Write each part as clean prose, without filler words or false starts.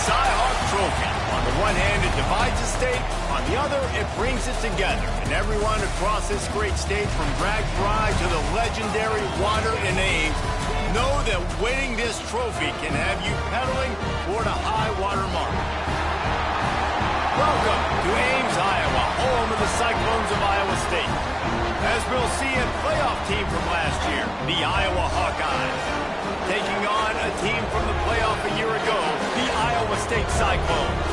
Cy-Hawk Trophy. On the one hand, it divides the state. On the other, it brings it together. And everyone across this great state, from Bragg Pride to the legendary water in Ames, know that winning this trophy can have you pedaling toward a high water mark. Welcome to Ames, Iowa, home of the Cyclones of Iowa State. As we'll see, a playoff team from last year, the Iowa Hawkeyes, taking on a team from the playoff a year ago, the Iowa State Cyclones.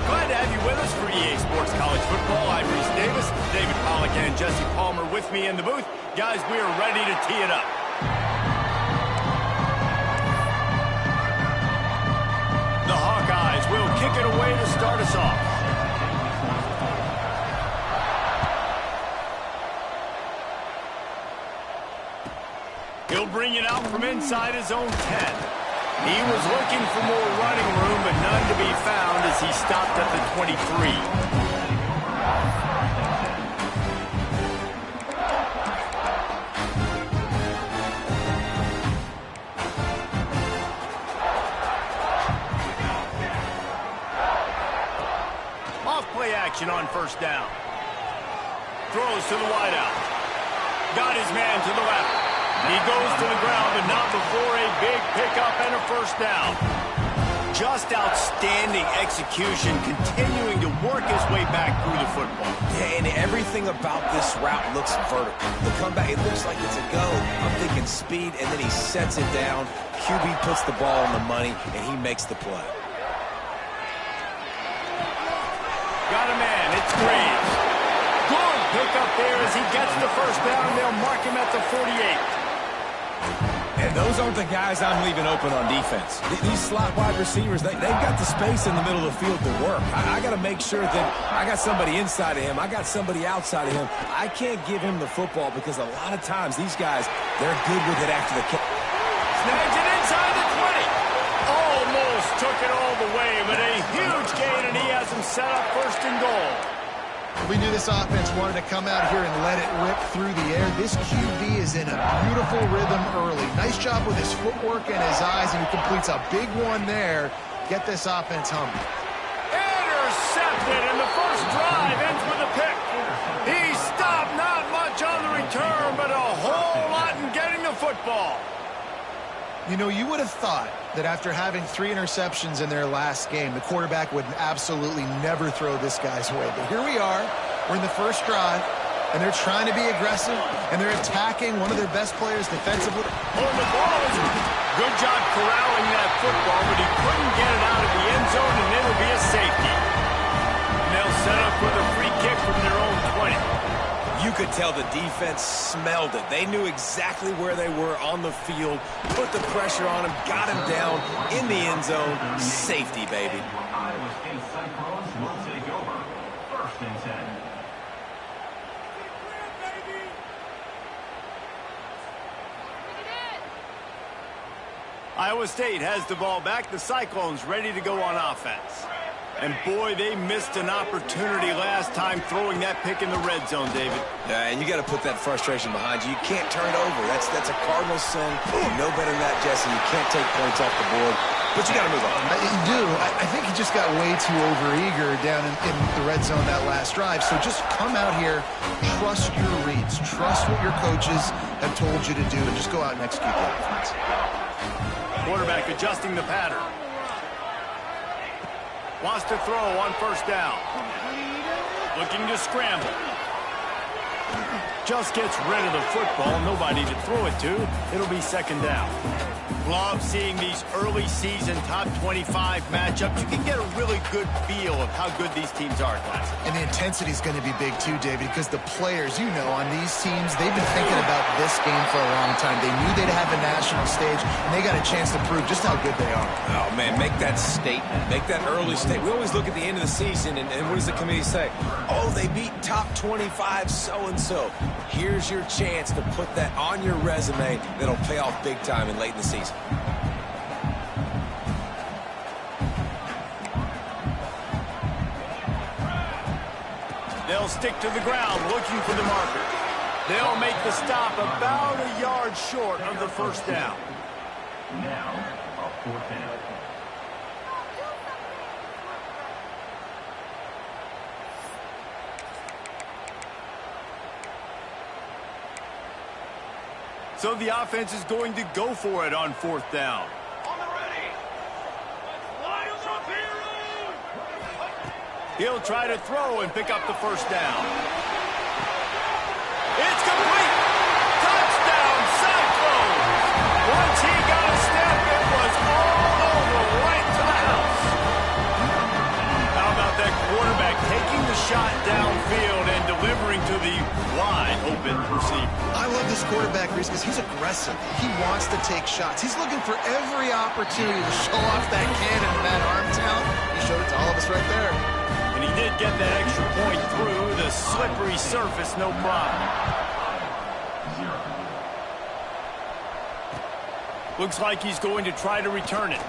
Glad to have you with us for EA Sports College Football. I'm Reese Davis, David Pollack and Jesse Palmer with me in the booth. Guys, we are ready to tee it up. The Hawkeyes will kick it away to start us off. He'll bring it out from inside his own 10. He was looking for more running room, but none to be found as he stopped at the 23. Off-play action on first down. Throws to the wideout. Got his man to the left. He goes to the ground, but not before a big pickup and a first down. Just outstanding execution, continuing to work his way back through the football. Yeah, and everything about this route looks vertical. The comeback, it looks like it's a go. I'm thinking speed, and then he sets it down. QB puts the ball on the money, and he makes the play. Got a man. It's Graves. Good pickup there as he gets the first down, and they'll mark him at the 48. And those aren't the guys I'm leaving open on defense. These slot wide receivers, they've got the space in the middle of the field to work. I got to make sure that I got somebody inside of him. I got somebody outside of him. I can't give him the football because a lot of times these guys, they're good with it after the catch. Snags it inside the 20. Almost took it all the way, but a huge gain, and he has him set up first and goal. We knew this offense wanted to come out here and let it rip through the air. This QB is in a beautiful rhythm early. Nice job with his footwork and his eyes, and he completes a big one there. Get this offense humming. Intercepted, and the first drive ends with a pick. He stopped, not much on the return, but a whole lot in getting the football. You know, you would have thought that after having 3 interceptions in their last game, the quarterback would absolutely never throw this guy's way. But here we are. We're in the first drive, and they're trying to be aggressive, and they're attacking one of their best players defensively. Oh, the ball is good job corralling that football, but he couldn't get it out of the end zone, and it'll be a safety. And they'll set up with a free kick from their own 20. You could tell the defense smelled it. They knew exactly where they were on the field, put the pressure on him, got him down in the end zone. Safety, baby. Iowa State Cyclones will take over. First and 10. Iowa State has the ball back. The Cyclones ready to go on offense. And boy, they missed an opportunity last time throwing that pick in the red zone, David. And you got to put that frustration behind you. You can't turn it over. That's a Cardinal sin. No better than that, Jesse. You can't take points off the board. But you got to move on. You do. I think he just got way too overeager down in the red zone that last drive. So just come out here, trust your reads, trust what your coaches have told you to do, and just go out and execute the offense. Quarterback adjusting the pattern. Wants to throw on first down. Looking to scramble. Just gets rid of the football. Nobody to throw it to. It'll be second down. Love seeing these early season top 25 matchups. You can get a really good feel of how good these teams are, guys. And the intensity is going to be big too, David, because the players, you know, on these teams, they've been thinking about this game for a long time. They knew they'd have a national stage, and they got a chance to prove just how good they are. Oh, man, make that statement. Make that early statement. We always look at the end of the season, and what does the committee say? Oh, they beat top 25 so-and-so. Here's your chance to put that on your resume that'll pay off big time and late in the season. They'll stick to the ground looking for the marker. They'll make the stop about a yard short of the first down. Now, a 4th down. So the offense is going to go for it on 4th down. On the ready. He'll try to throw and pick up the 1st down. It's complete. Touchdown, Cyclones. Once he got a step, it was all over, right to the house. How about that quarterback taking the shot downfield and delivering to the wide open receiver? I love this quarterback, Reese, because he's aggressive. He wants to take shots. He's looking for every opportunity to show off that cannon and that arm talent. He showed it to all of us right there. And he did get that extra point through the slippery surface, no problem. Looks like he's going to try to return it.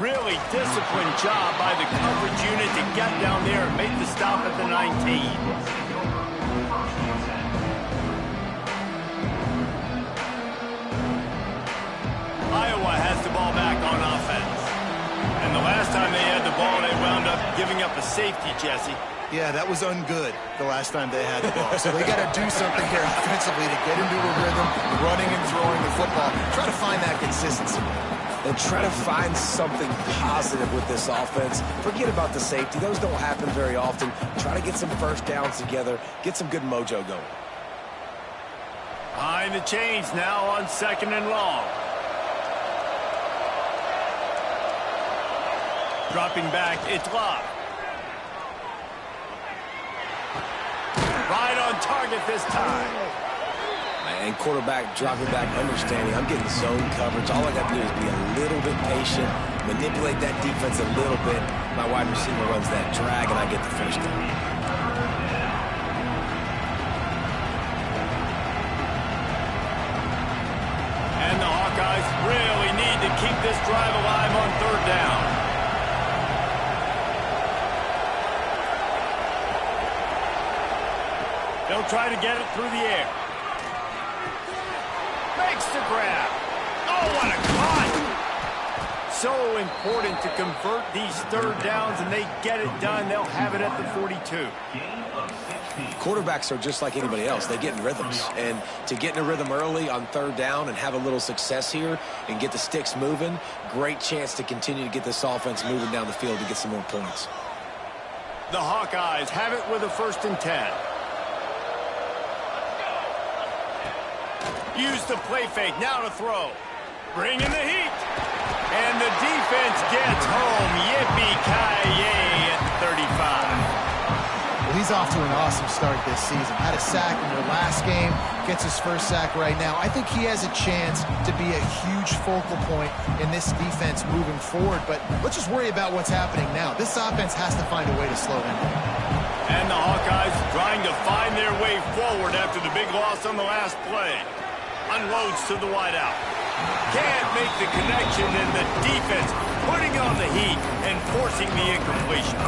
Really disciplined job by the coverage unit to get down there and make the stop at the 19. Iowa has the ball back on offense. And the last time they had the ball, they wound up giving up a safety, Jesse. Yeah, that was ungood the last time they had the ball. So they got to do something here offensively to get into a rhythm, running and throwing the football. Try to find that consistency. And try to find something positive with this offense. Forget about the safety. Those don't happen very often. Try to get some 1st downs together. Get some good mojo going. Behind the chains now on 2nd and long. Dropping back, it's Love. Right on target this time. And quarterback dropping back, understanding I'm getting zone coverage. All I got to do is be a little bit patient, manipulate that defense a little bit. My wide receiver runs that drag, and I get the 1st down. And the Hawkeyes really need to keep this drive alive on 3rd down. They'll try to get it through the air. Makes the grab. Oh, what a cut! So important to convert these 3rd downs, and they get it done. They'll have it at the 42. Quarterbacks are just like anybody else. They get in rhythms. And to get in a rhythm early on 3rd down and have a little success here and get the sticks moving, great chance to continue to get this offense moving down the field to get some more points. The Hawkeyes have it with a 1st and 10. Use the play fake, now to throw. Bring in the heat. And the defense gets home. Yippee-ki-yay at the 35. Well, he's off to an awesome start this season. Had a sack in their last game, gets his 1st sack right now. I think he has a chance to be a huge focal point in this defense moving forward. But let's just worry about what's happening now. This offense has to find a way to slow him down. And the Hawkeyes trying to find their way forward after the big loss on the last play. Unloads to the wideout. Can't make the connection, and the defense putting on the heat and forcing the incompletion.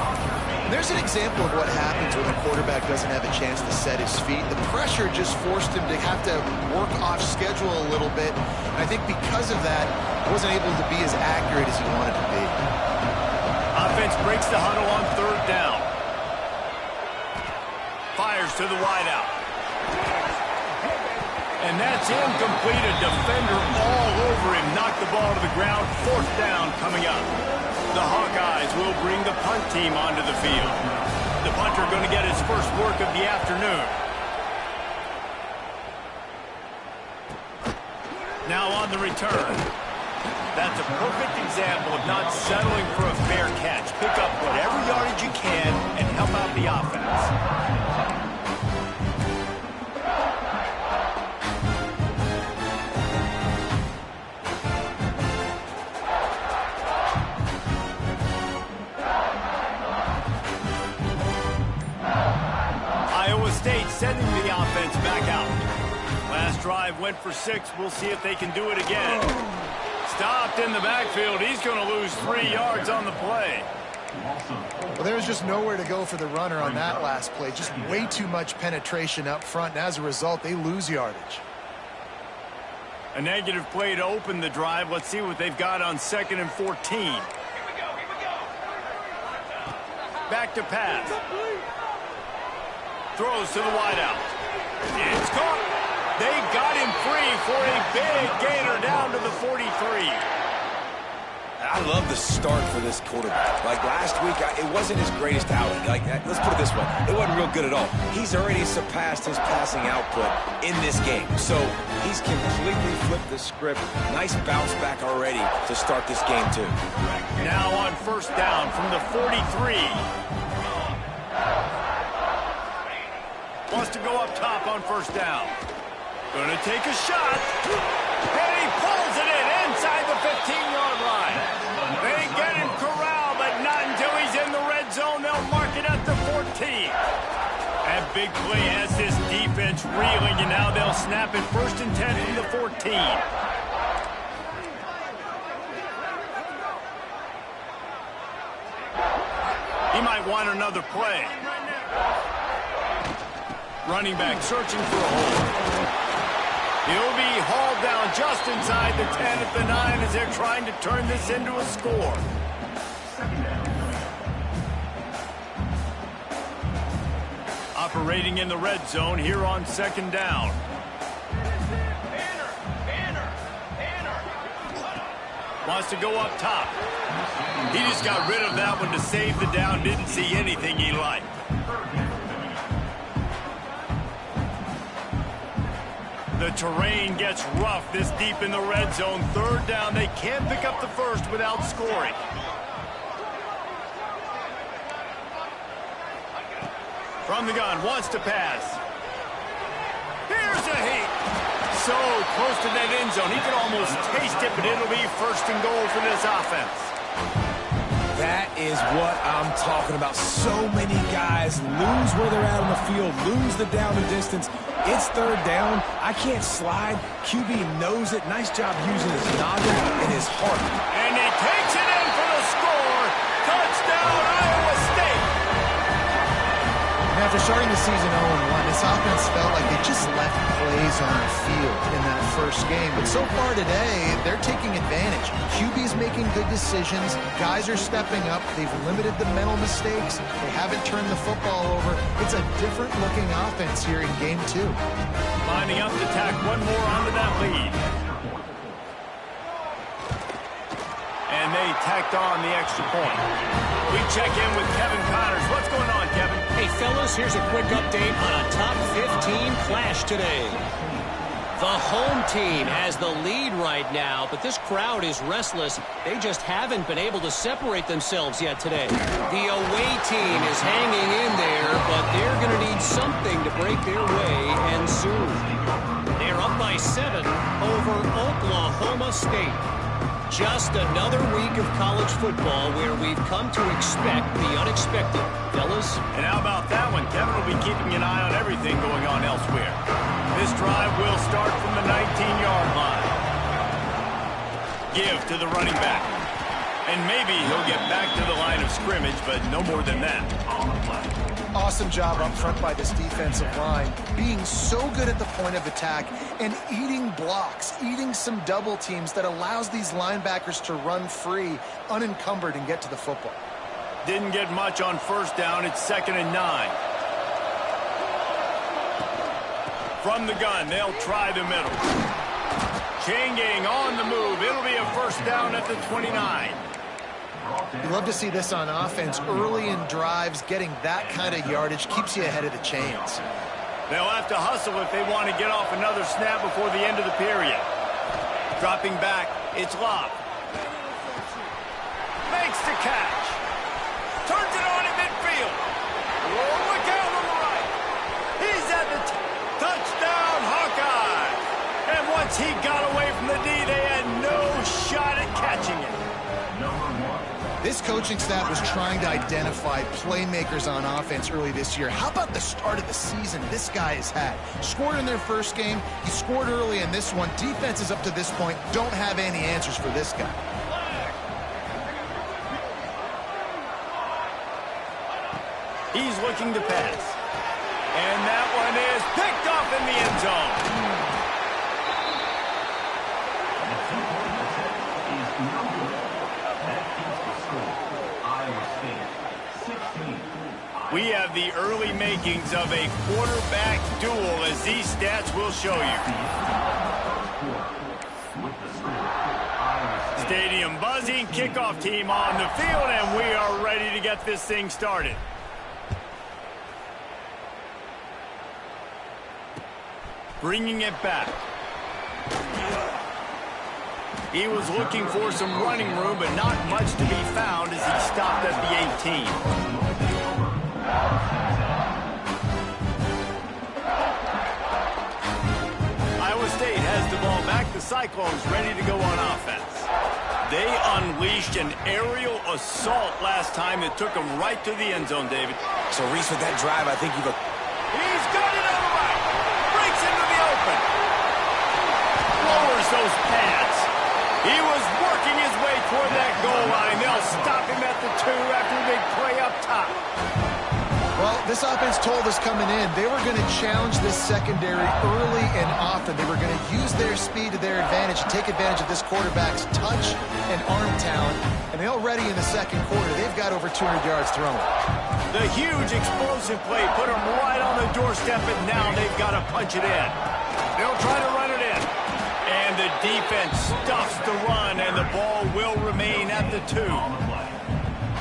There's an example of what happens when the quarterback doesn't have a chance to set his feet. The pressure just forced him to have to work off schedule a little bit. And I think because of that, he wasn't able to be as accurate as he wanted to be. Offense breaks the huddle on 3rd down. Fires to the wideout. And that's incomplete. A defender all over him. Knocked the ball to the ground. 4th down coming up. The Hawkeyes will bring the punt team onto the field. The punter going to get his first work of the afternoon. Now on the return. That's a perfect example of not settling for a fair catch. Pick up whatever yardage you can and help out the offense. Iowa State sending the offense back out. Last drive went for 6. We'll see if they can do it again. Stopped in the backfield. He's going to lose 3 yards on the play. Well, there was just nowhere to go for the runner on that last play. Just way too much penetration up front, and as a result, they lose yardage. A negative play to open the drive. Let's see what they've got on 2nd and 14. Back to pass. Throws to the wideout. It's caught. They got him free for a big gainer down to the 43. I love the start for this quarterback. Like last week, it wasn't his greatest outing. Like, let's put it this way. It wasn't real good at all. He's already surpassed his passing output in this game. So he's completely flipped the script. Nice bounce back already to start this game, too. Now on first down from the 43. Wants to go up top on first down. Gonna take a shot. And he pulls it in inside the 15-yard line. They get him corralled, but not until he's in the red zone. They'll mark it at the 14. That big play has this defense reeling, and now they'll snap it 1st and 10 from the 14. He might want another play. Running back searching for a hole. He'll be hauled down just inside the 10 at the 9 as they're trying to turn this into a score. Operating in the red zone here on 2nd down. Wants to go up top. He just got rid of that one to save the down. Didn't see anything he liked. The terrain gets rough this deep in the red zone. 3rd down. They can't pick up the first without scoring. From the gun, wants to pass. Here's a heat. So close to that end zone. He can almost taste it, but it'll be 1st and goal for this offense. That is what I'm talking about. So many guys lose where they're at on the field, lose the down and distance. It's 3rd down. I can't slide. QB knows it. Nice job using his noggin and his heart. And he takes it in for the score. Touchdown, Iowa State. And after starting the season 0-1, this offense felt like they just left plays on the field in that first game. But so far today, they're taking advantage. QB's making good decisions. Guys are stepping up. They've limited the mental mistakes. They haven't turned the football over. It's a different-looking offense here in Game 2. Lining up to tack one more onto that lead. And they tacked on the extra point. We check in with Kevin Connors. What's going on, Kevin? Hey, fellas, here's a quick update on a top 15 clash today. The home team has the lead right now, but this crowd is restless. They just haven't been able to separate themselves yet today. The away team is hanging in there, but they're going to need something to break their way, and soon. They're up by 7 over Oklahoma State. Just another week of college football where we've come to expect the unexpected, fellas. And how about that one? Kevin will be keeping an eye on everything going on elsewhere. This drive will start from the 19-yard line. Give to the running back. And maybe he'll get back to the line of scrimmage, but no more than that. Awesome job up front by this defensive line, being so good at the point of attack and eating blocks, eating some double teams that allows these linebackers to run free, unencumbered, and get to the football. Didn't get much on first down. It's 2nd and 9. From the gun, they'll try the middle. Chain gang on the move. It'll be a first down at the 29. You love to see this on offense. Early in drives, getting that kind of yardage keeps you ahead of the chains. They'll have to hustle if they want to get off another snap before the end of the period. Dropping back, it's Love. Makes the catch. Turns it on in midfield. Oh, look out on the right. He's at the touchdown, Hawkeye. And once he got away from the D, they had no shot at catching it. This coaching staff was trying to identify playmakers on offense early this year. How about the start of the season this guy has had? Scored in their first game. He scored early in this one. Defenses up to this point don't have any answers for this guy. He's looking to pass. And that one is picked off in the end zone. We We have the early makings of a quarterback duel, as these stats will show you. Stadium buzzing, kickoff team on the field, and we are ready to get this thing started. Bringing it back. He was looking for some running room, but not much to be found as he stopped at the 18. Iowa State has the ball back. The Cyclones ready to go on offense. They unleashed an aerial assault last time that took them right to the end zone, David. So, Reese, with that drive, I think you've... He's got it on the right. Breaks into the open. Lowers those pads. He was working his way toward that goal line. They'll stop him at the 2 after a big play up top. Well, this offense told us coming in they were going to challenge this secondary early and often. They were going to use their speed to their advantage and take advantage of this quarterback's touch and arm talent. And they already in the second quarter, they've got over 200 yards thrown. The huge explosive play put them right on the doorstep, and now they've got to punch it in. They'll try to run it in. And the defense stuffs the run, and the ball will remain at the 2.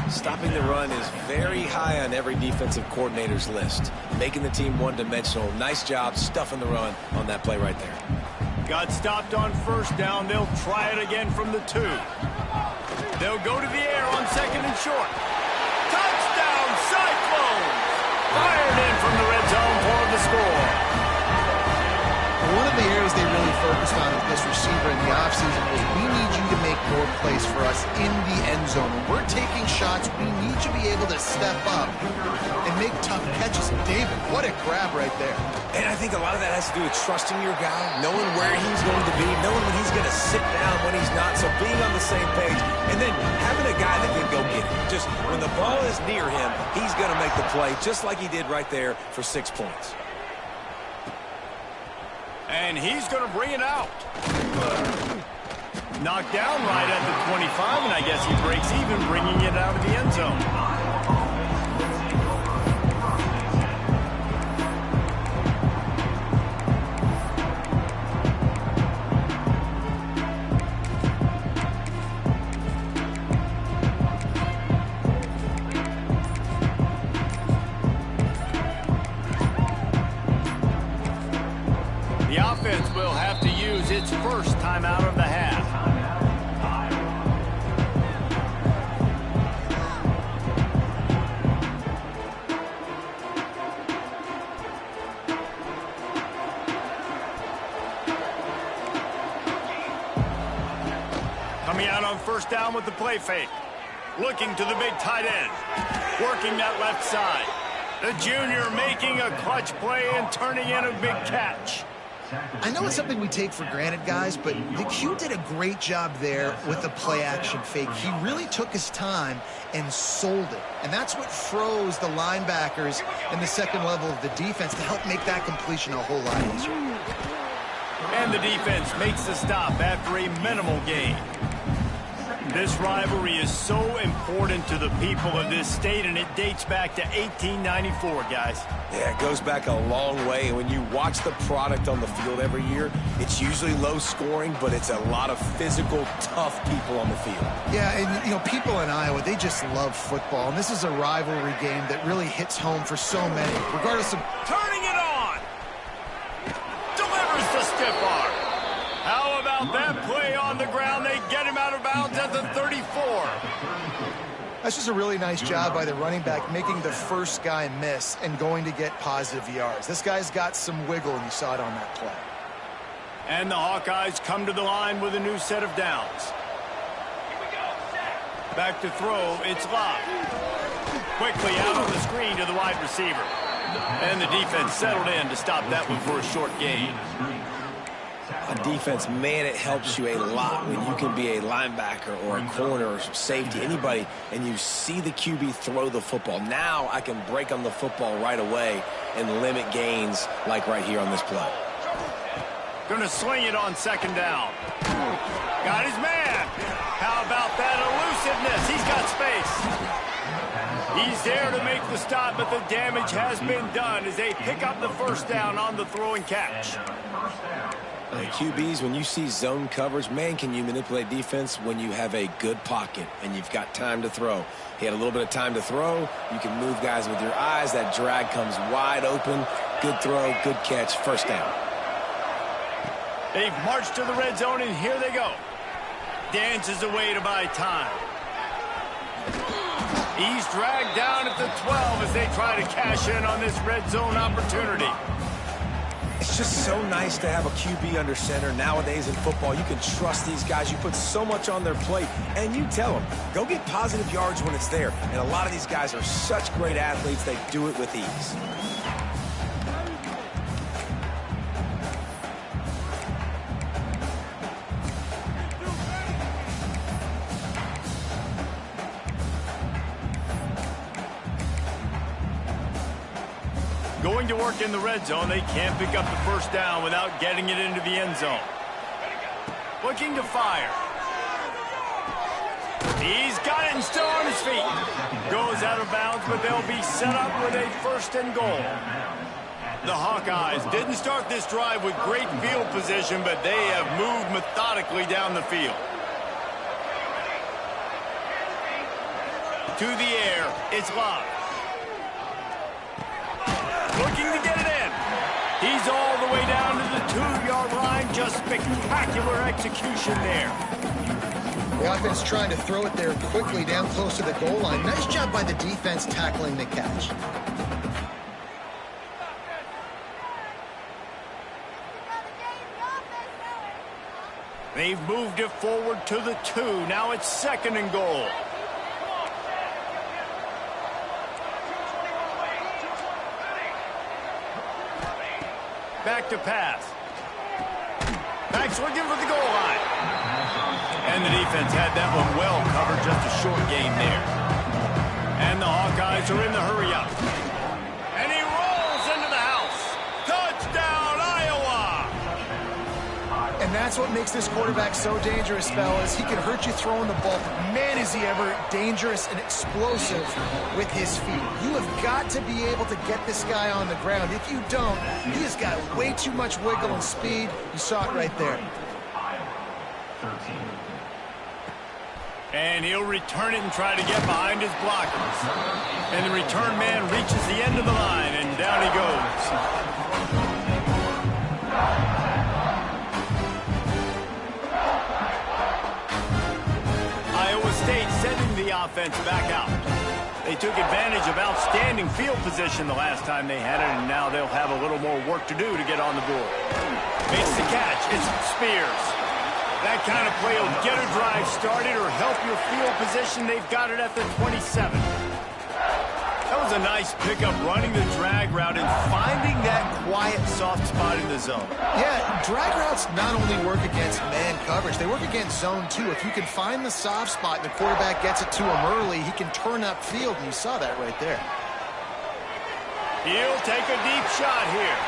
Stopping the run is very high on every defensive coordinator's list. Making the team one-dimensional. Nice job stuffing the run on that play right there. Got stopped on first down. They'll try it again from the 2. They'll go to the air on second and short. Touchdown, Cyclones! Fired in from the red zone for the score. One of the areas they really focused on with this receiver in the offseason was we need you to make more plays for us in the end zone. When we're taking shots, we need you to be able to step up and make tough catches. David, what a grab right there. And I think a lot of that has to do with trusting your guy, knowing where he's going to be, knowing when he's going to sit down, when he's not. So being on the same page, and then having a guy that can go get it. Just when the ball is near him, he's going to make the play, just like he did right there for 6 points. And he's going to bring it out. Knocked down right at the 25, and I guess he breaks even, bringing it out of the end zone. The offense will have to use its first time out of the half. Coming out on first down with the play fake. Looking to the big tight end. Working that left side. The junior making a clutch play and turning in a big catch. I know it's something we take for granted, guys, but the Q did a great job there with the play-action fake. He really took his time and sold it. And that's what froze the linebackers in the second level of the defense to help make that completion a whole lot easier. And the defense makes the stop after a minimal gain. This rivalry is so important to the people of this state, and it dates back to 1894, guys. Yeah, it goes back a long way. And when you watch the product on the field every year, it's usually low scoring, but it's a lot of physical, tough people on the field. Yeah, and, you know, people in Iowa, they just love football. And this is a rivalry game that really hits home for so many, regardless of... Turning it on! Delivers the stiff arm. How about that play on the ground? They get him out of bounds at the 34. That's just a really nice job by the running back, making the first guy miss and going to get positive yards. This guy's got some wiggle, and you saw it on that play. And the Hawkeyes come to the line with a new set of downs. Back to throw, it's Locke. Quickly out on the screen to the wide receiver. And the defense settled in to stop that one for a short gain. On defense, man, it helps you a lot when you can be a linebacker or a corner or safety, anybody, and you see the QB throw the football. Now I can break on the football right away and limit gains like right here on this play. Going to swing it on second down. Got his man. How about that elusiveness? He's got space. He's there to make the stop, but the damage has been done as they pick up the first down on the throw and catch. QBs, when you see zone coverage, man, can you manipulate defense when you have a good pocket and you've got time to throw. He had a little bit of time to throw. You can move guys with your eyes. That drag comes wide open. Good throw, good catch, first down. They've marched to the red zone, and here they go. Dances away to buy time. He's dragged down at the 12 as they try to cash in on this red zone opportunity. It's just so nice to have a QB under center. Nowadays in football, you can trust these guys. You put so much on their plate, and you tell them, go get positive yards when it's there. And a lot of these guys are such great athletes, they do it with ease. Going to work in the red zone, they can't pick up the first down without getting it into the end zone. Looking to fire. He's got it and still on his feet. Goes out of bounds, but they'll be set up with a first and goal. The Hawkeyes didn't start this drive with great field position, but they have moved methodically down the field. To the air, it's Love. Looking to get it in. He's all the way down to the 2-yard line. Just spectacular execution there. The offense trying to throw it there quickly down close to the goal line. Nice job by the defense tackling the catch. They've moved it forward to the 2. Now it's second and goal. Back to pass. Back's looking for the goal line. And the defense had that one well covered, just a short gain there. And the Hawkeyes are in the hurry up. And he rolls into the house. Touchdown, Iowa! And that's what makes this quarterback so dangerous, fellas. He can hurt you throwing the ball. Man, is he ever dangerous and explosive with his feet. You have got to be able to get this guy on the ground. If you don't, he has got way too much wiggle and speed. You saw it right there. And he'll return it and try to get behind his blockers. And the return man reaches the end of the line, and down he goes. Iowa State sending the offense back out. They took advantage of outstanding field position the last time they had it, and now they'll have a little more work to do to get on the board. Makes the catch. It's Spears. That kind of play will get a drive started or help your field position. They've got it at the 27. That was a nice pickup, running the drag route and finding that quiet, soft spot in the zone. Yeah, drag routes not only work against man coverage, they work against zone too. If you can find the soft spot and the quarterback gets it to him early, he can turn upfield, and you saw that right there. He'll take a deep shot here.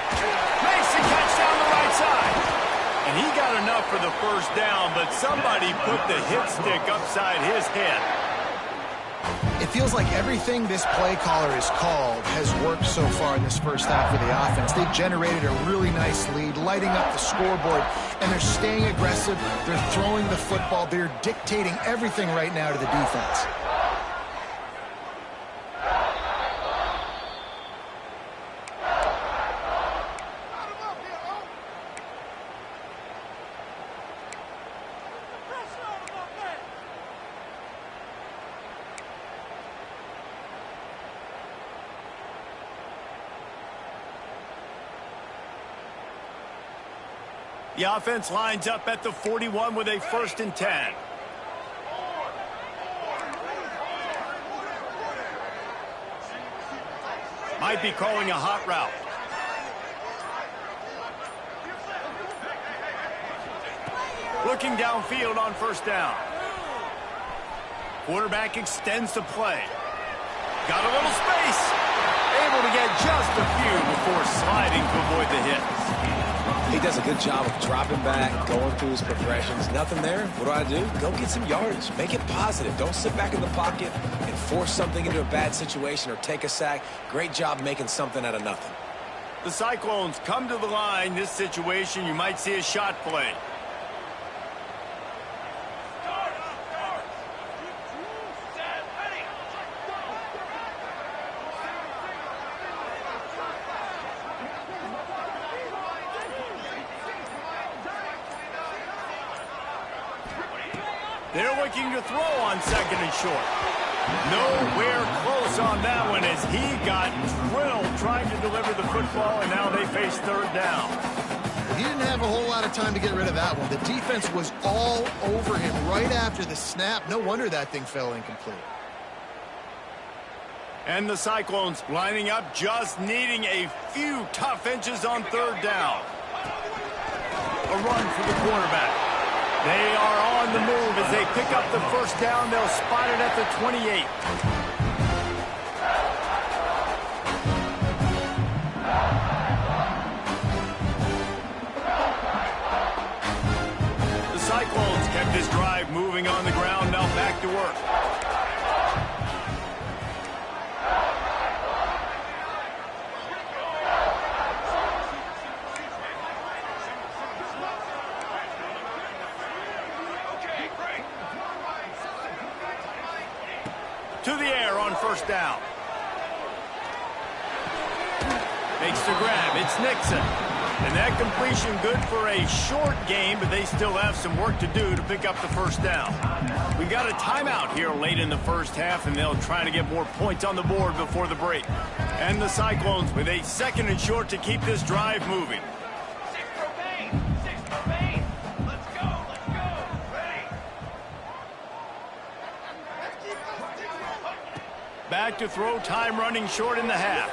Makes the catch down the right side. And he got enough for the first down, but somebody put the hit stick upside his head. It feels like everything this play caller has called has worked so far in this first half of the offense. They've generated a really nice lead, lighting up the scoreboard, and they're staying aggressive. They're throwing the football. They're dictating everything right now to the defense. The offense lines up at the 41 with a 1st and 10. Might be calling a hot route. Looking downfield on 1st down. Quarterback extends the play. Got a little space. Able to get just a few before sliding to avoid the hits. He does a good job of dropping back, going through his progressions. Nothing there. What do? Go get some yardage. Make it positive. Don't sit back in the pocket and force something into a bad situation or take a sack. Great job making something out of nothing. The Cyclones come to the line. This situation, you might see a shot play. They're looking to throw on second and short. Nowhere close on that one as he got drilled trying to deliver the football, and now they face third down. He didn't have a whole lot of time to get rid of that one. The defense was all over him right after the snap. No wonder that thing fell incomplete. And the Cyclones lining up, just needing a few tough inches on third down. A run for the quarterback. They are on the move as they pick up the first down. They'll spot it at the 28. The Cyclones kept this drive moving on the ground. Now back to work. To the air on first down. Makes the grab. It's Nixon. And that completion good for a short game, but they still have some work to do to pick up the first down. We got a timeout here late in the first half, and they'll try to get more points on the board before the break. And the Cyclones with a second and short to keep this drive moving. Back to throw, time running short in the half.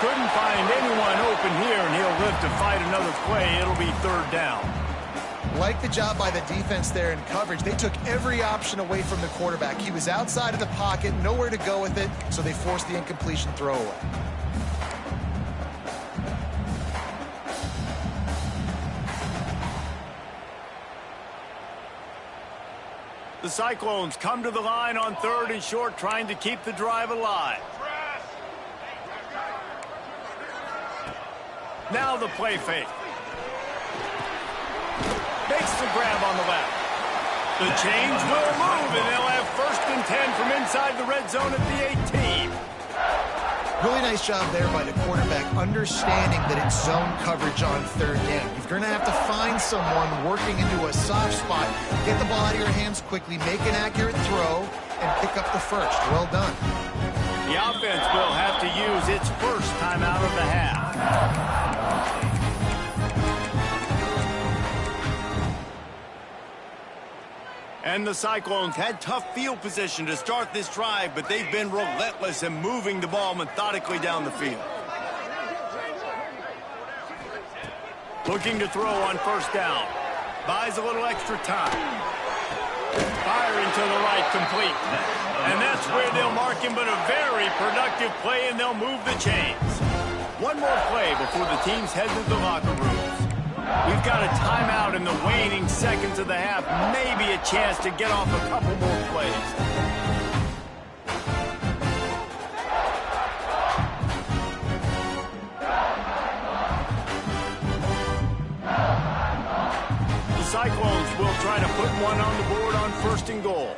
Couldn't find anyone open here, and he'll live to fight another play. It'll be third down. Like the job by the defense there in coverage. They took every option away from the quarterback. He was outside of the pocket, nowhere to go with it, so they forced the incompletion throwaway. The Cyclones come to the line on third and short, trying to keep the drive alive. Now the play fake. Makes the grab on the left. The change will move, and they'll have first and 10 from inside the red zone at the 18. Really nice job there by the quarterback, understanding that it's zone coverage on third down. You're going to have to find someone working into a soft spot, get the ball out of your hands quickly, make an accurate throw, and pick up the first. Well done. The offense will have to use its first timeout of the half. And the Cyclones had tough field position to start this drive, but they've been relentless in moving the ball methodically down the field. Looking to throw on first down. Buys a little extra time. Firing to the right, complete. And that's where they'll mark him, but a very productive play, and they'll move the chains. One more play before the teams head to the locker rooms. We've got a timeout in the waning seconds of the half. Maybe a chance to get off a couple more plays. The Cyclones will try to put one on the board on first and goal.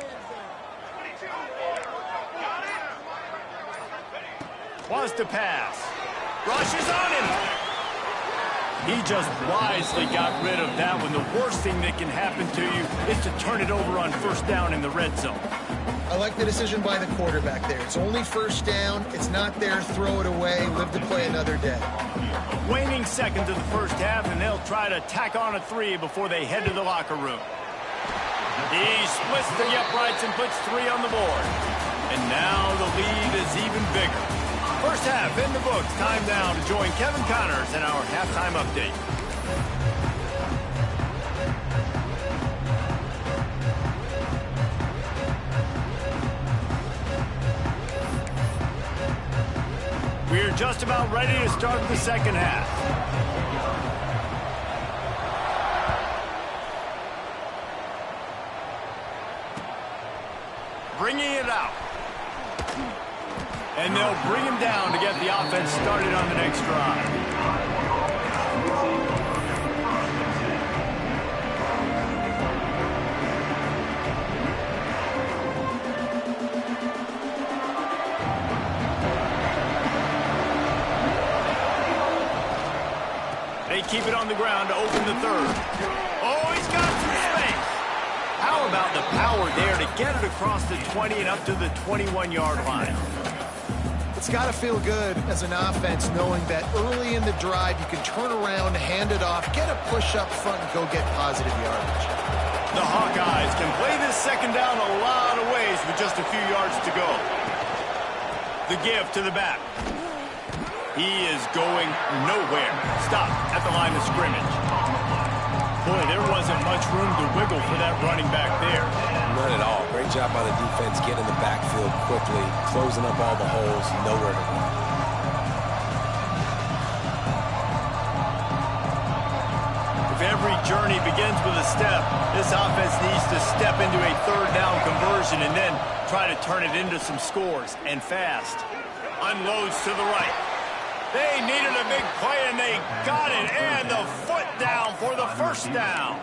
Wants to pass. Rushes on him. He just wisely got rid of that one. The worst thing that can happen to you is to turn it over on first down in the red zone. I like the decision by the quarterback there. It's only first down. It's not there. Throw it away. Live to play another day. Waning seconds of the first half, and they'll try to tack on a 3 before they head to the locker room. He splits the uprights and puts 3 on the board. And now the lead is even bigger. First half in the books. Time now to join Kevin Connors in our halftime update. We're just about ready to start the second half. Bringing it out. And they'll bring him down to get the offense started on the next drive. They keep it on the ground to open the third. Oh, he's got some space. How about the power there to get it across the 20 and up to the 21-yard line? It's got to feel good as an offense knowing that early in the drive you can turn around, hand it off, get a push up front, and go get positive yardage. The Hawkeyes can play this second down a lot of ways with just a few yards to go. The give to the back. He is going nowhere. Stop at the line of scrimmage. Boy, there wasn't much room to wiggle for that running back there. None at all. Great job by the defense getting the backfield quickly, closing up all the holes, nowhere to run. If every journey begins with a step, this offense needs to step into a third down conversion and then try to turn it into some scores, and fast. Unloads to the right. They needed a big play, and they got it, and the foot down for the first down.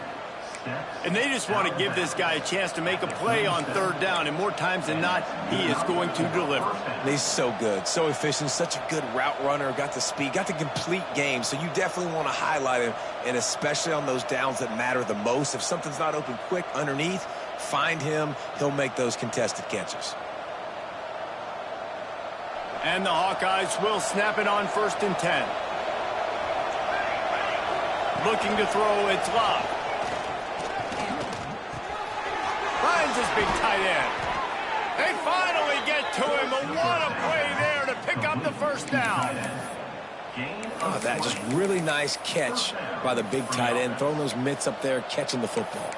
And they just want to give this guy a chance to make a play on third down, and more times than not, he is going to deliver. He's so good, so efficient, such a good route runner, got the speed, got the complete game, so you definitely want to highlight him, and especially on those downs that matter the most. If something's not open quick underneath, find him, he'll make those contested catches. And the Hawkeyes will snap it on 1st and 10. Looking to throw, it's Love. Finds his big tight end. They finally get to him, but what a play there to pick up the first down. Oh, that just really nice catch by the big tight end, throwing those mitts up there, catching the football.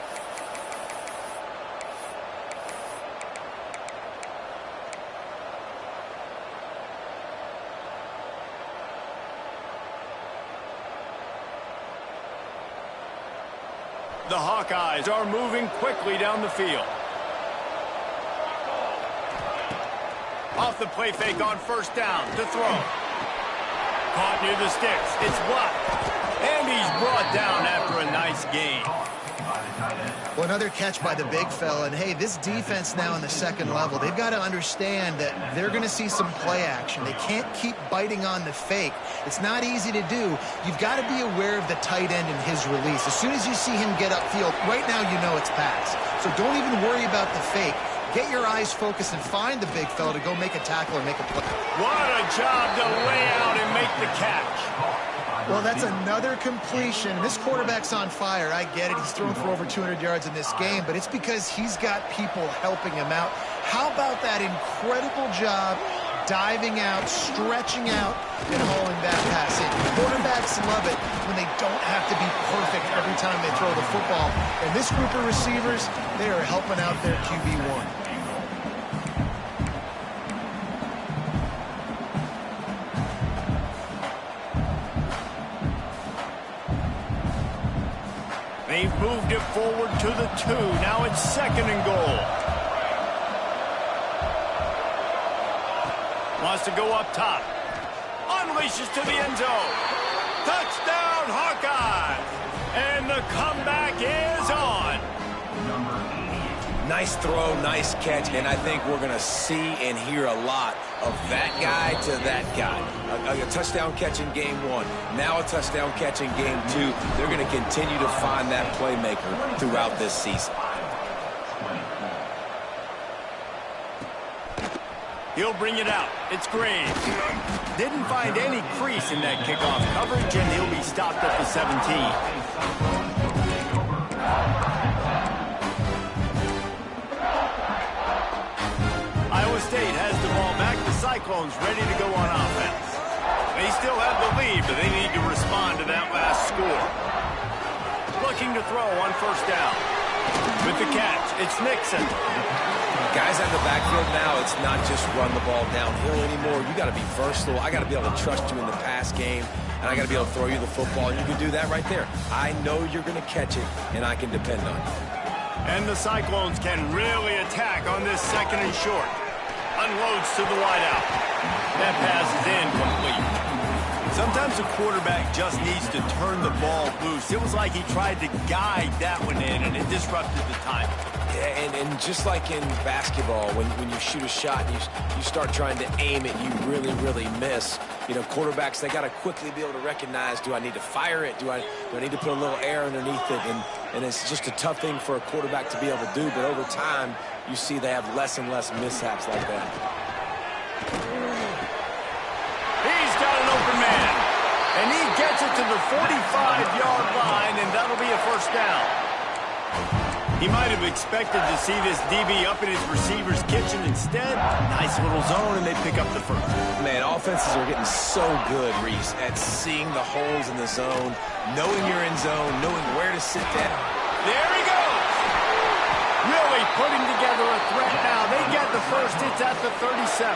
The Hawkeyes are moving quickly down the field. Off the play fake on 1st down to throw. Caught near the sticks. It's blocked. And he's brought down after a nice gain. Well, another catch by the big fella. And, hey, this defense now in the second level, they've got to understand that they're going to see some play action. They can't keep biting on the fake. It's not easy to do. You've got to be aware of the tight end and his release. As soon as you see him get upfield, right now you know it's pass. So don't even worry about the fake. Get your eyes focused and find the big fella to go make a tackle or make a play. What a job to lay out and make the catch. Well, that's another completion. And this quarterback's on fire. I get it. He's thrown for over 200 yards in this game, but it's because he's got people helping him out. How about that incredible job diving out, stretching out, and hauling that pass in? Quarterbacks love it when they don't have to be perfect every time they throw the football. And this group of receivers, they are helping out their QB1. They've moved it forward to the 2. Now it's 2nd and goal. Wants to go up top. Unleashes to the end zone. Touchdown, Hawkeyes! And the comeback is on. Nice throw, nice catch, and I think we're going to see and hear a lot of that guy to that guy. A touchdown catch in game 1, now a touchdown catch in game 2. They're going to continue to find that playmaker throughout this season. He'll bring it out. It's Graves. Didn't find any crease in that kickoff coverage, and he'll be stopped at the 17. Iowa State has the ball back. The Cyclones ready to go on offense. They still have the lead, but they need to respond to that last score. Looking to throw on 1st down. With the catch, it's Nixon. Guys out in the backfield now, it's not just run the ball downhill anymore. You got to be versatile. I got to be able to trust you in the pass game, and I got to be able to throw you the football, and you can do that right there. I know you're going to catch it, and I can depend on you. And the Cyclones can really attack on this 2nd and short. Unloads to the wideout. That pass is incomplete. Sometimes a quarterback just needs to turn the ball loose. It was like he tried to guide that one in, and it disrupted the timing. Yeah, and just like in basketball, when you shoot a shot and you start trying to aim it, you really, really miss. You know, quarterbacks, they got to quickly be able to recognize, do I need to fire it? Do I need to put a little air underneath it? And it's just a tough thing for a quarterback to be able to do, but over time, you see they have less and less mishaps like that. He's got an open man, and he gets it to the 45-yard line, and that'll be a first down. He might have expected to see this DB up in his receiver's kitchen. Instead, nice little zone, and they pick up the first. Man, offenses are getting so good, Reese, at seeing the holes in the zone, knowing you're in zone, knowing where to sit down. There he goes! Really putting together a threat now. They get the first. It's at the 37.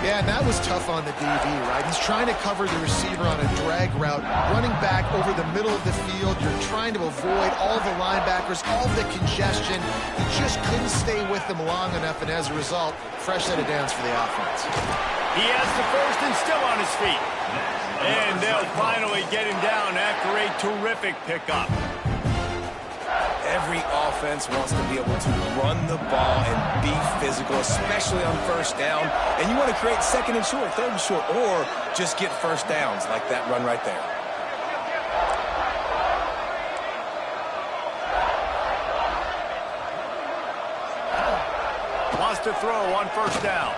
Yeah, and that was tough on the DB, right? He's trying to cover the receiver on a drag route, running back over the middle of the field. You're trying to avoid all the linebackers, all the congestion. He just couldn't stay with them long enough, and as a result, fresh set of downs for the offense. He has the first and still on his feet. And they'll finally get him down after a terrific pickup. Every offense wants to be able to run the ball and be physical, especially on first down. And you want to create 2nd and short, 3rd and short, or just get first downs like that run right there. Wants to throw on first down.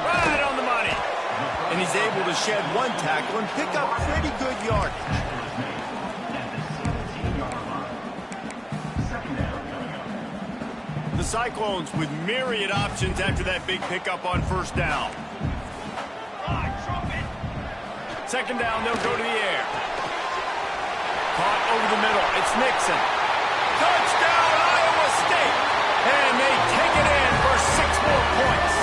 Right on the money. And he's able to shed one tackle and pick up pretty good yardage. The Cyclones with myriad options after that big pickup on first down. 2nd down, they'll go to the air. Caught over the middle. It's Nixon. Touchdown, Iowa State. And they take it in for 6 more points.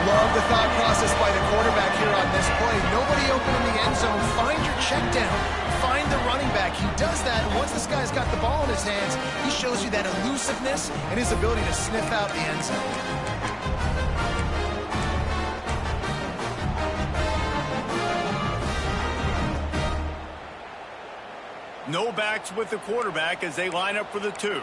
Love the thought process by the quarterback here on this play. Nobody open in the end zone. Find your check down. Find the running back. He does that, and once this guy's got the ball in his hands, he shows you that elusiveness and his ability to sniff out the end zone. No backs with the quarterback as they line up for the 2.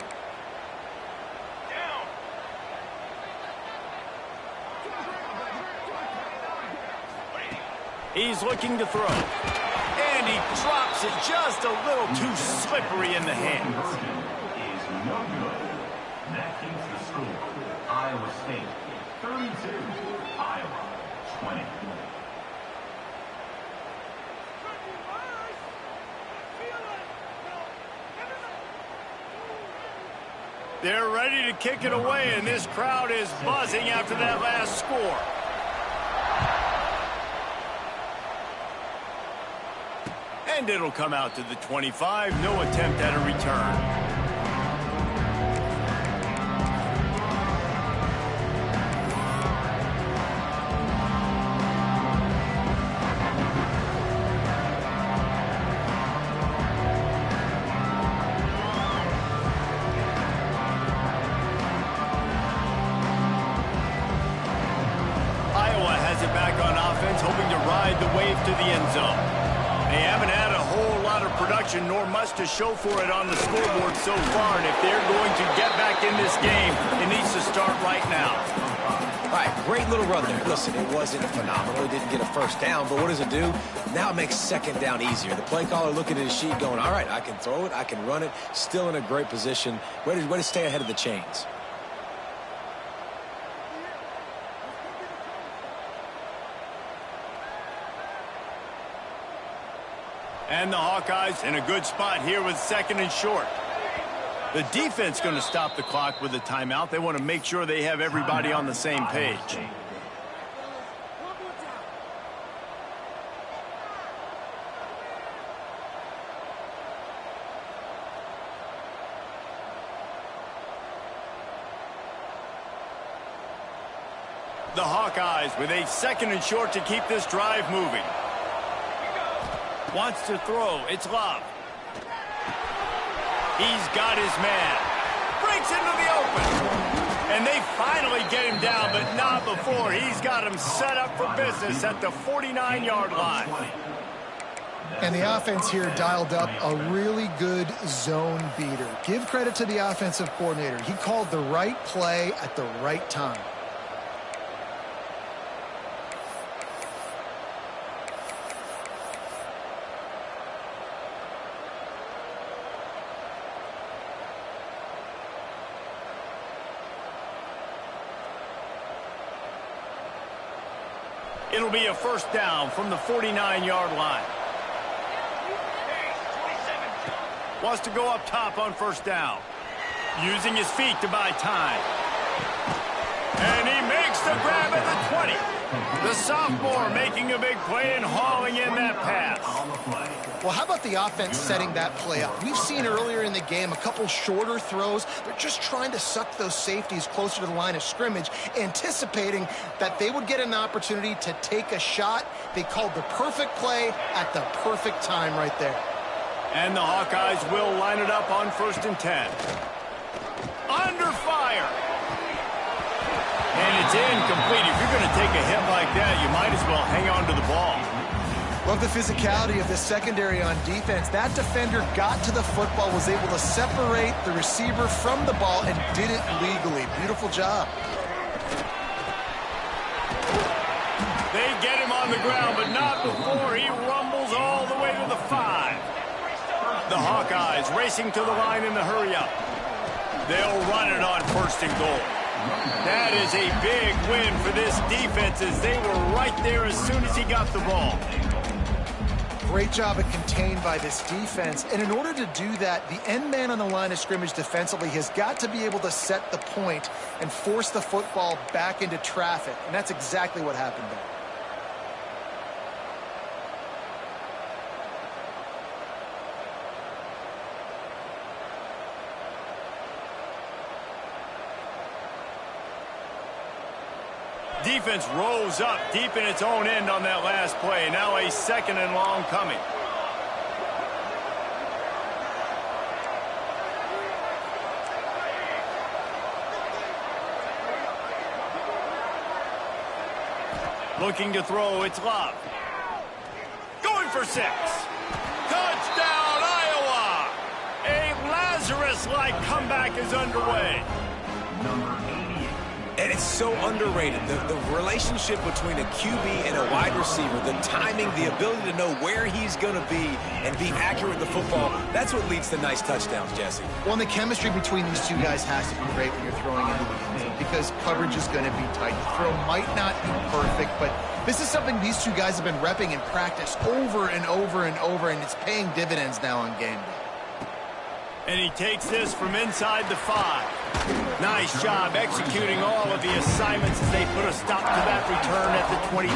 He's looking to throw. And he drops it just a little too slippery in the hands. Is no good. That keeps the score. Iowa State 32, Iowa 20. They're ready to kick it away, and this crowd is buzzing after that last score. And it'll come out to the 25. No attempt at a return. Iowa has it back on offense, hoping to ride the wave to the end zone. They haven't had a whole lot of production, nor much to show for it on the scoreboard so far. And if they're going to get back in this game, it needs to start right now. All right, great little run there. Listen, it wasn't phenomenal. He didn't get a first down, but what does it do? Now it makes 2nd down easier. The play caller looking at his sheet going, all right, I can throw it, I can run it, still in a great position. Way to stay ahead of the chains. And the Hawkeyes in a good spot here with 2nd and short. The defense going to stop the clock with a timeout. They want to make sure they have everybody on the same page. The Hawkeyes with a 2nd and short to keep this drive moving. Wants to throw. It's Love. He's got his man. Breaks into the open. And they finally get him down, but not before. He's got him set up for business at the 49-yard line. And the offense here dialed up a really good zone beater. Give credit to the offensive coordinator. He called the right play at the right time. It'll be a 1st down from the 49-yard line. Wants to go up top on 1st down. Using his feet to buy time. And he makes the grab at the 20. The sophomore making a big play and hauling in that pass. Well, how about the offense setting that play up? We've seen earlier in the game a couple shorter throws. They're just trying to suck those safeties closer to the line of scrimmage, anticipating that they would get an opportunity to take a shot. They called the perfect play at the perfect time right there. And the Hawkeyes will line it up on 1st and 10. Under fire. And it's incomplete. If you're going to take a hit like that, you might as well hang on to the ball. Love the physicality of the secondary on defense. That defender got to the football, was able to separate the receiver from the ball, and did it legally. Beautiful job. They get him on the ground, but not before he rumbles all the way to the 5. The Hawkeyes racing to the line in the hurry-up. They'll run it on 1st and goal. That is a big win for this defense, as they were right there as soon as he got the ball. Great job of contained by this defense. And in order to do that, the end man on the line of scrimmage defensively has got to be able to set the point and force the football back into traffic. And that's exactly what happened there. Defense rose up deep in its own end on that last play. Now a 2nd and long coming. Looking to throw, it's Love. Going for 6. Touchdown, Iowa! A Lazarus-like comeback is underway. And it's so underrated. The relationship between a QB and a wide receiver, the timing, the ability to know where he's going to be and be accurate with the football, that's what leads to nice touchdowns, Jesse. Well, and the chemistry between these two guys has to be great when you're throwing into the end zone, because coverage is going to be tight. The throw might not be perfect, but this is something these two guys have been repping in practice over and over and over, and it's paying dividends now on game day. And he takes this from inside the 5. Nice job executing all of the assignments as they put a stop to that return at the 22.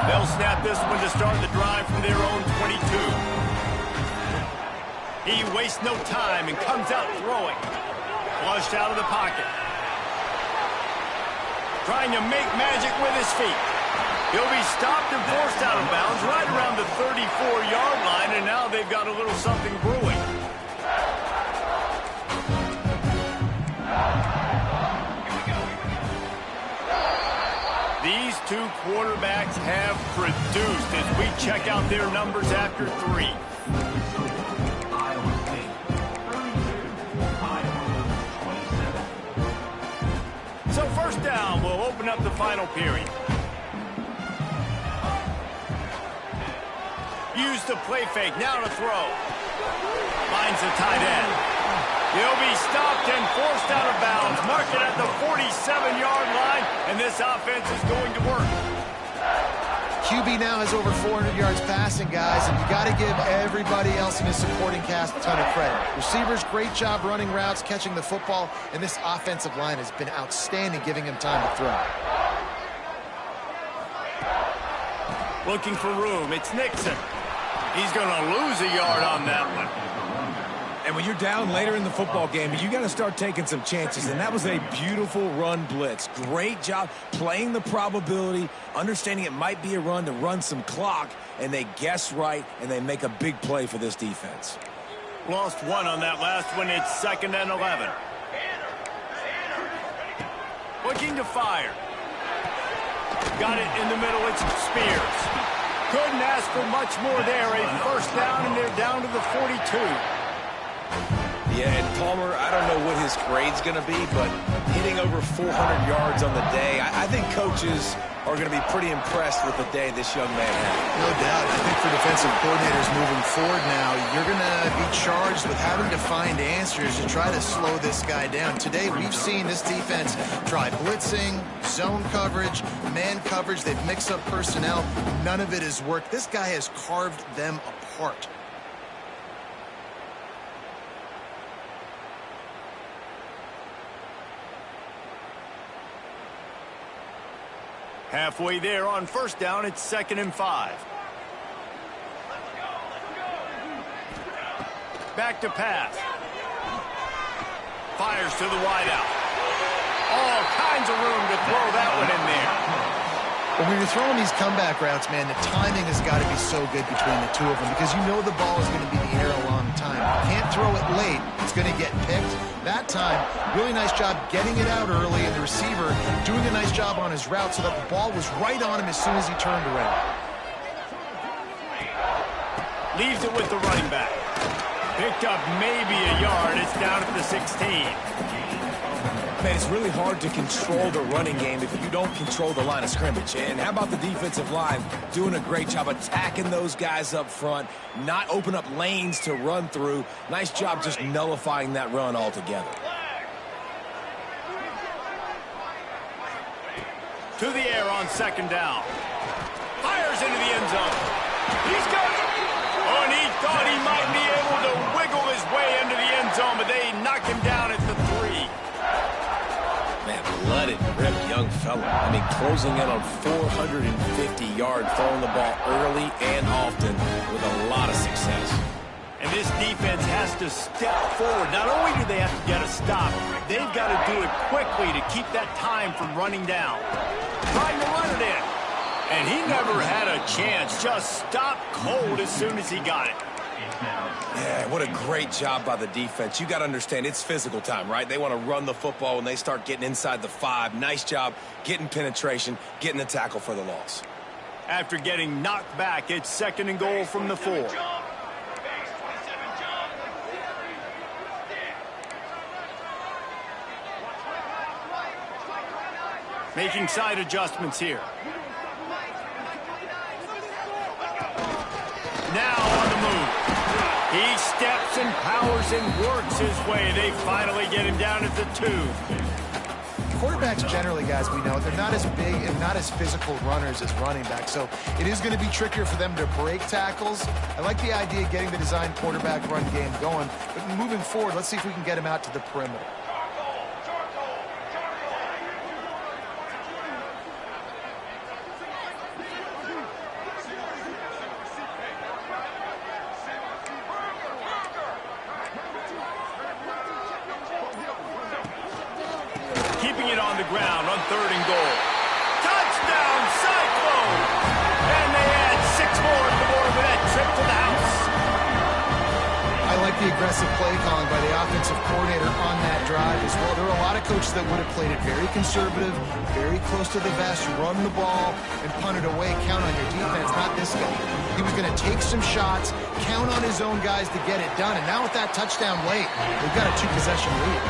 They'll snap this one to start the drive from their own 22. He wastes no time and comes out throwing. Flushed out of the pocket. Trying to make magic with his feet. He'll be stopped and forced out of bounds right around the 34-yard line, and now they've got a little something brewing. These two quarterbacks have produced as we check out their numbers after 3. So 1st down will open up the final period. Use the play fake, now to throw. Finds the tight end. He'll be stopped and forced out of bounds. Mark it at the 47-yard line, and this offense is going to work. QB now has over 400 yards passing, guys, and you got to give everybody else in his supporting cast a ton of credit. Receivers, great job running routes, catching the football, and this offensive line has been outstanding, giving him time to throw. Looking for room. It's Nixon. He's going to lose a yard on that one. And when you're down later in the football game, you got to start taking some chances. And that was a beautiful run blitz. Great job playing the probability, understanding it might be a run to run some clock, and they guess right, and they make a big play for this defense. Lost one on that last one. It's 2nd and 11. Looking to fire. Got it in the middle. It's Spears. Couldn't ask for much more there. A first down, and they're down to the 42. Yeah, and Palmer, I don't know what his grade's going to be, but hitting over 400 yards on the day, I think coaches are going to be pretty impressed with the day this young man had. No doubt. I think for defensive coordinators moving forward now, you're going to be charged with having to find answers to try to slow this guy down. Today, we've seen this defense try blitzing, zone coverage, man coverage. They've mixed up personnel. None of it has worked. This guy has carved them apart. Halfway there on first down, it's 2nd and 5. Back to pass. Fires to the wideout. All kinds of room to throw that one in there. But when you're throwing these comeback routes, man, the timing has got to be so good between the two of them because you know the ball is going to be in the air a long time. You can't throw it late. It's going to get picked. That time, really nice job getting it out early, and the receiver doing a nice job on his route so that the ball was right on him as soon as he turned around. Leaves it with the running back. Picked up maybe a yard. It's down at the 16. Man, it's really hard to control the running game if you don't control the line of scrimmage. And how about the defensive line doing a great job attacking those guys up front, not open up lanes to run through. Nice job just nullifying that run altogether. To the air on 2nd down. Fires into the end zone. He's got it. Oh, and he thought he might be able to wiggle his way into the end zone, but they knocked him down at the 3. Man, blooded, ripped young fella. I mean, closing in on 450 yards, throwing the ball early and often with a lot of success. And this defense has to step forward. Not only do they have to get a stop, they've got to do it quickly to keep that time from running down. Trying to run it in. And he never had a chance. Just stopped cold as soon as he got it. Yeah, what a great job by the defense. You got to understand, it's physical time, right? They want to run the football when they start getting inside the 5. Nice job getting penetration, getting the tackle for the loss. After getting knocked back, it's 2nd and goal from the 4. Making side adjustments here. Now on the move. He steps and powers and works his way. They finally get him down at the 2. Quarterbacks generally, guys, we know, they're not as big and not as physical runners as running backs, so it is going to be trickier for them to break tackles. I like the idea of getting the design quarterback run game going, but moving forward, let's see if we can get him out to the perimeter. Keeping it on the ground on 3rd and goal. Touchdown, Cyclone! And they add 6 more to the board with that trip to the house. I like the aggressive play calling by the offensive coordinator on that drive as well. There are a lot of coaches that would have played it very conservative, very close to the vest, run the ball, and punt it away. Count on your defense, not this guy. He was going to take some shots, count on his own guys to get it done. And now with that touchdown late, they've got a 2-possession lead.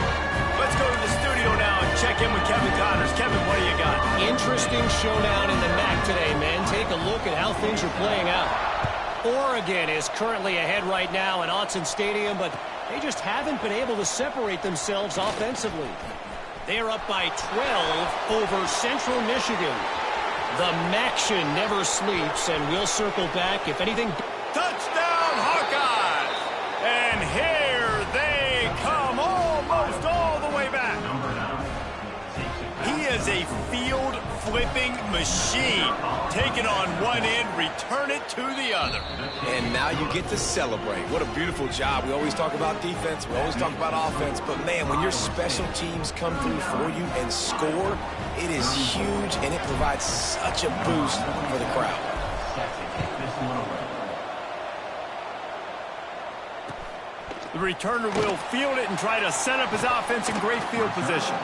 Let's go to the studio now and check in with Kevin Connors. Kevin, what do you got? Interesting showdown in the MAC today, man. Take a look at how things are playing out. Oregon is currently ahead right now in Autzen Stadium, but they just haven't been able to separate themselves offensively. They are up by 12 over Central Michigan. The Maction never sleeps, and we'll circle back if anything. Touchdown, Hawkeyes! And here they come, almost all the way back. He is a field-flipping machine. Take it on one end, return it to the other. And now you get to celebrate. What a beautiful job. We always talk about defense. We always talk about offense. But, man, when your special teams come through for you and score, it is huge, and it provides such a boost for the crowd. The returner will field it and try to set up his offense in great field position.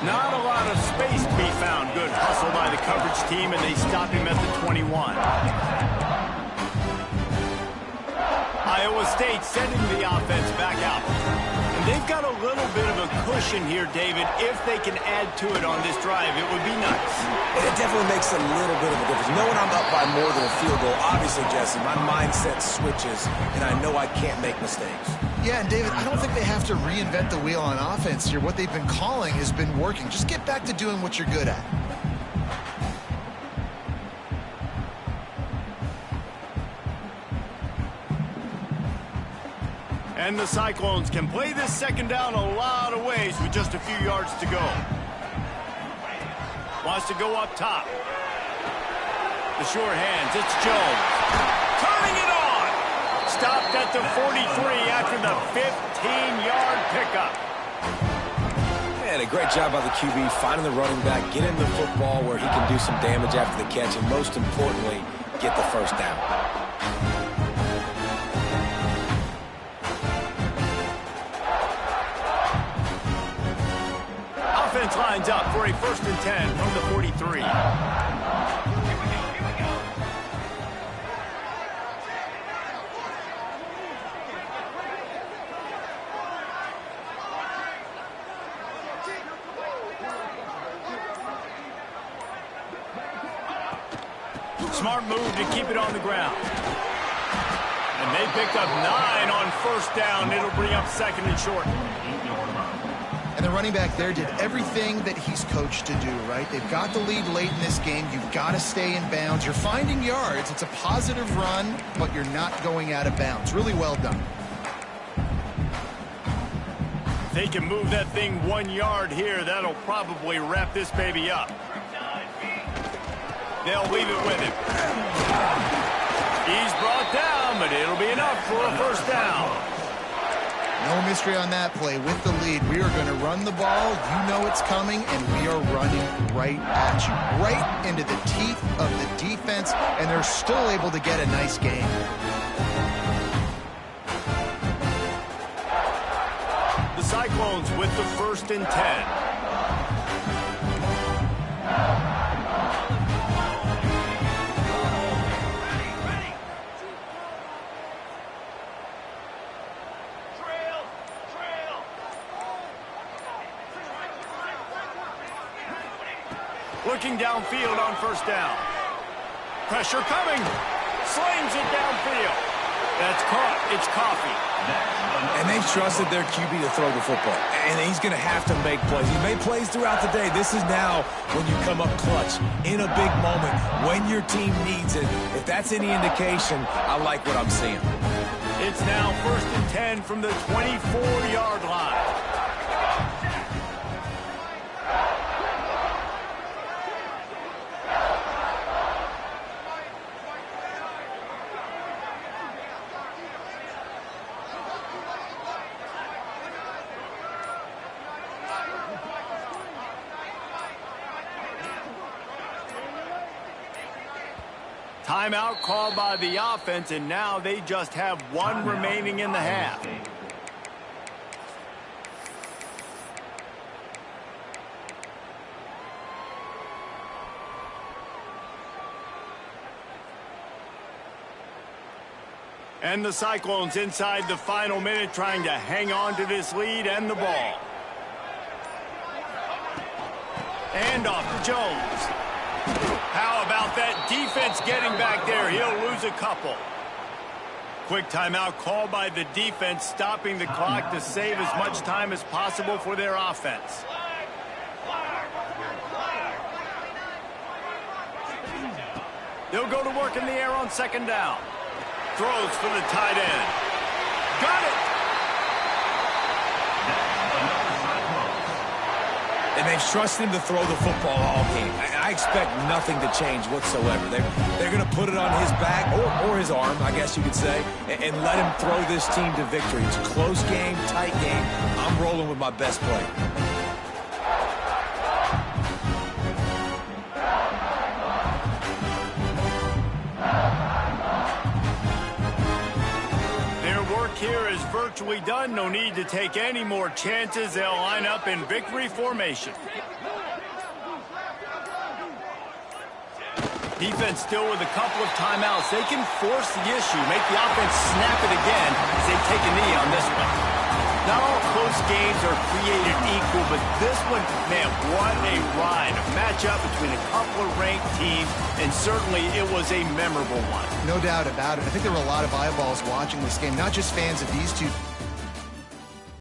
Not a lot of space to be found. Good hustle by the coverage team, and they stop him at the 21. Iowa State sending the offense back out. And they've got a little bit of a cushion here, David. If they can add to it on this drive, it would be nice. And it definitely makes a little bit of a difference. Knowing I'm up by more than a field goal, obviously, Jesse, my mindset switches, and I know I can't make mistakes. Yeah, and David, I don't think they have to reinvent the wheel on offense here. What they've been calling has been working. Just get back to doing what you're good at. And the Cyclones can play this second down a lot of ways with just a few yards to go. Wants to go up top. The short hands, it's Jones. Turning it on! Stopped at the 43 after the 15-yard pickup. And a great job by the QB finding the running back, getting the football where he can do some damage after the catch, and most importantly, get the first down. Offense lines up for a 1st and 10 from the 43. Smart move to keep it on the ground. And they pick up 9 on 1st down. It'll bring up 2nd and short. And the running back there did everything that he's coached to do, right? They've got the lead late in this game. You've got to stay in bounds. You're finding yards. It's a positive run, but you're not going out of bounds. Really well done. They can move that thing 1 yard here. That'll probably wrap this baby up. They'll leave it with him. He's brought down, but it'll be enough for a 1st down. No mystery on that play. With the lead, we are going to run the ball. You know it's coming, and we are running right at you. Right into the teeth of the defense, and they're still able to get a nice gain. The Cyclones with the 1st and 10. Looking downfield on 1st down. Pressure coming. Slings it downfield. That's caught. It's Coffee. And they've trusted their QB to throw the football. And he's going to have to make plays. He's made plays throughout the day. This is now when you come up clutch in a big moment when your team needs it. If that's any indication, I like what I'm seeing. It's now 1st and 10 from the 24-yard line. Timeout called by the offense, and now they just have 1 remaining in the half. And the Cyclones inside the final minute trying to hang on to this lead and the ball. And off to Jones. How about that defense getting back there? He'll lose a couple. Quick timeout called by the defense, stopping the clock to save as much time as possible for their offense. They'll go to work in the air on second down. Throws for the tight end. Got it! And they've trusted him to throw the football all game. I expect nothing to change whatsoever. They're going to put it on his back, or his arm, I guess you could say, and let him throw this team to victory. It's a close game, tight game. I'm rolling with my best player. Here is virtually done. No need to take any more chances. They'll line up in victory formation. Defense still with a couple of timeouts. They can force the issue, make the offense snap it again as they take a knee on this one. Not all close games are created equal, but this one, man, what a ride. A matchup between a couple of ranked teams, and certainly it was a memorable one. No doubt about it. I think there were a lot of eyeballs watching this game, not just fans of these two